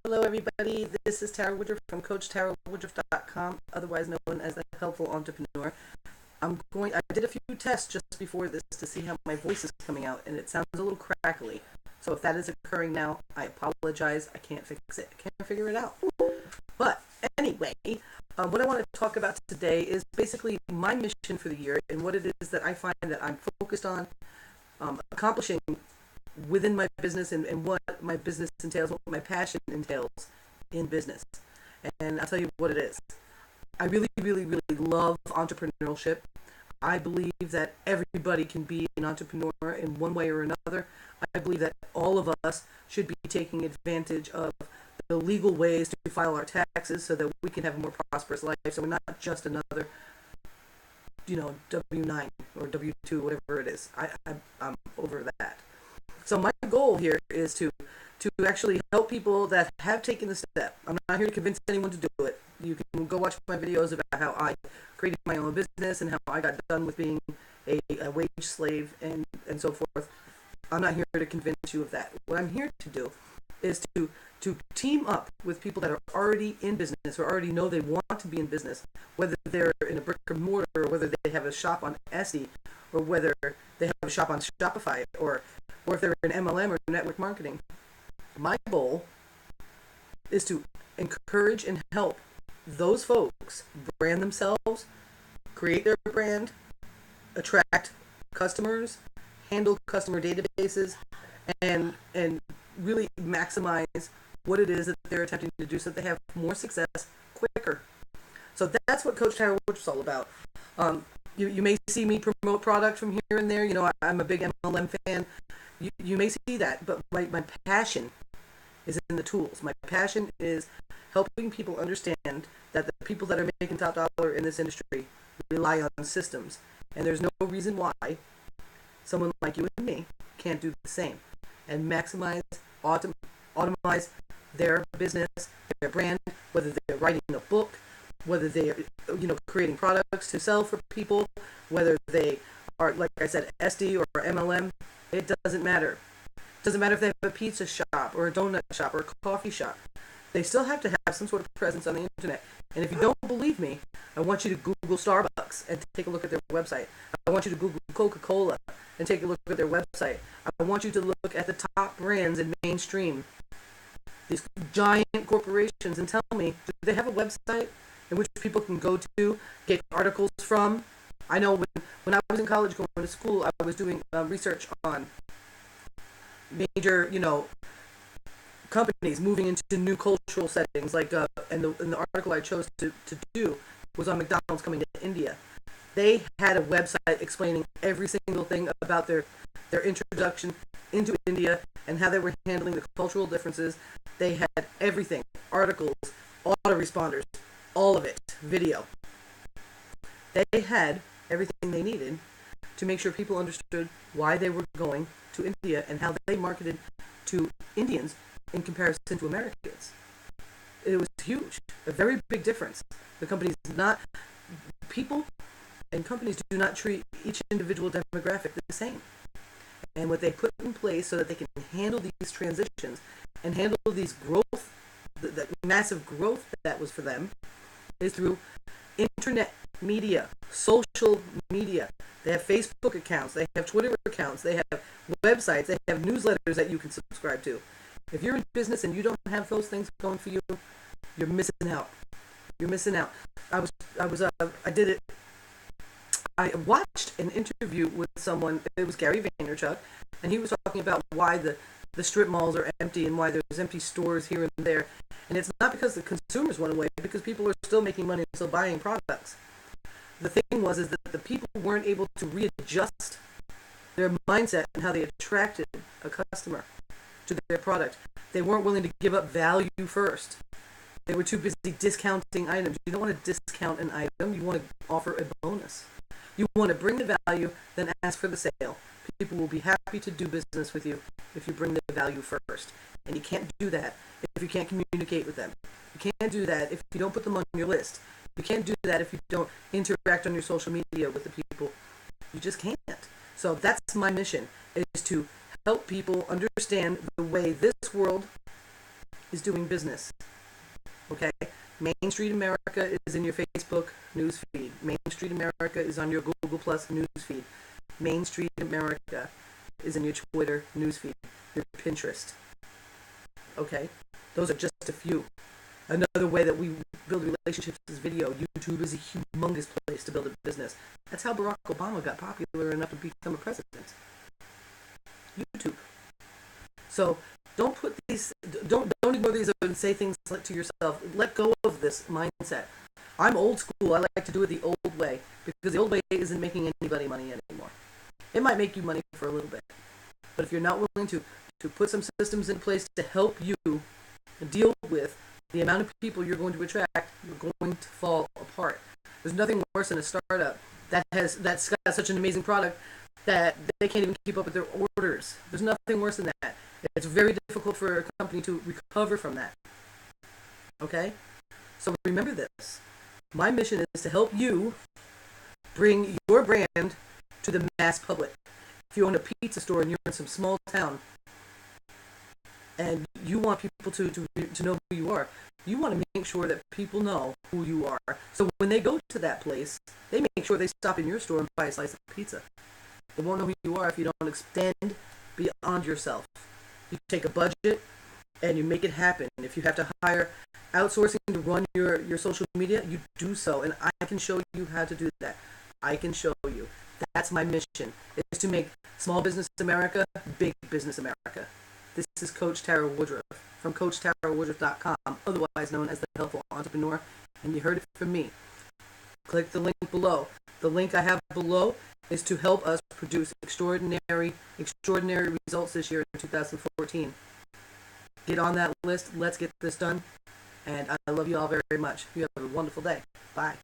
Hello, everybody. This is Tara Woodruff from CoachTaraWoodruff.com, otherwise known as the Helpful Entrepreneur. I did a few tests just before this to see how my voice is coming out, and it sounds a little crackly. So if that is occurring now, I apologize. I can't fix it. I can't figure it out. But anyway, what I want to talk about today is basically my mission for the year and what it is that I find that I'm focused on accomplishing within my business and what my business entails, what my passion entails in business. And I'll tell you what it is. I really, really, really love entrepreneurship. I believe that everybody can be an entrepreneur in one way or another. I believe that all of us should be taking advantage of the legal ways to file our taxes so that we can have a more prosperous life. So we're not just another, W-9 or W-2, whatever it is. I'm over that. So my goal here is to actually help people that have taken the step. I'm not here to convince anyone to do it. You can go watch my videos about how I created my own business and how I got done with being a wage slave and so forth. I'm not here to convince you of that. What I'm here to do is to team up with people that are already in business or already know they want to be in business, whether they're in a brick and mortar or whether they have a shop on Etsy or whether they have a shop on Shopify or if they're in MLM or network marketing. My goal is to encourage and help those folks brand themselves, create their brand, attract customers, handle customer databases, and really maximize what it is that they're attempting to do so that they have more success quicker. So that's what Coach Tara Woodruff is all about. You may see me promote product from here and there. I'm a big MLM fan. You may see that, but my passion is in the tools. My passion is helping people understand that the people that are making top dollar in this industry rely on systems. And there's no reason why someone like you and me can't do the same and maximize, automize their business, their brand, whether they're writing a book, whether they're creating products to sell for people, whether they are, like I said, SD or MLM. It doesn't matter. It doesn't matter if they have a pizza shop or a donut shop or a coffee shop. They still have to have some sort of presence on the internet. And if you don't believe me, I want you to Google Starbucks and take a look at their website. I want you to Google Coca-Cola and take a look at their website. I want you to look at the top brands in mainstream, these giant corporations, and tell me, do they have a website in which people can go to, get articles from? I know when I was in college going to school, I was doing research on major, companies moving into new cultural settings. Like, and the article I chose to do was on McDonald's coming to India. They had a website explaining every single thing about their introduction into India and how they were handling the cultural differences. They had everything, articles, autoresponders, all of it, video. They had everything they needed to make sure people understood why they were going to India and how they marketed to Indians in comparison to Americans. It was huge, a very big difference. People and companies do not treat each individual demographic the same. And what they put in place so that they can handle these transitions and handle these growth, the massive growth that was for them, is through internet media, social media. They have Facebook accounts, they have Twitter accounts, they have websites, they have newsletters that you can subscribe to. If you're in business and you don't have those things going for you, you're missing out. You're missing out. I watched an interview with someone. It was Gary Vaynerchuk, and he was talking about why the strip malls are empty and why there's empty stores here and there. And it's not because the consumers went away, because people are still making money and still buying products. The thing is that the people weren't able to readjust their mindset and how they attracted a customer to their product. They weren't willing to give up value first. They were too busy discounting items. You don't want to discount an item. You want to offer a bonus. You want to bring the value, then ask for the sale. People will be happy to do business with you if you bring the value first. And you can't do that if you can't communicate with them. You can't do that if you don't put them on your list. You can't do that if you don't interact on your social media with the people. You just can't. So that's my mission, is to help people understand the way this world is doing business. Okay? Main Street America is in your Facebook news feed. Main Street America is on your Google Plus news feed. Main Street America is in your Twitter news feed, your Pinterest. Okay? Those are just a few. Another way that we build relationships is video. YouTube is a humongous place to build a business. That's how Barack Obama got popular enough to become a president. YouTube. So don't put these, don't ignore these and say things like to yourself. Let go of this mindset. I'm old school. I like to do it the old way because the old way isn't making anybody money anymore. It might make you money for a little bit, but if you're not willing to put some systems in place to help you deal with the amount of people you're going to attract, you're going to fall apart. There's nothing worse than a startup that's got such an amazing product that they can't even keep up with their orders. There's nothing worse than that. It's very difficult for a company to recover from that. Okay? So remember this. My mission is to help you bring your brand to the mass public. If you own a pizza store and you're in some small town and you want people to know who you are, you want to make sure that people know who you are. So when they go to that place, they make sure they stop in your store and buy a slice of pizza. They won't know who you are if you don't extend beyond yourself. You take a budget and you make it happen. If you have to hire outsourcing to run your social media, you do so. And I can show you how to do that. I can show you. That's my mission, is to make small business America big business America. This is Coach Tara Woodruff from CoachTaraWoodruff.com, otherwise known as the Helpful Entrepreneur, and you heard it from me. Click the link below. The link I have below is to help us produce extraordinary results this year in 2014. Get on that list. Let's get this done. And I love you all very, very much. You have a wonderful day. Bye.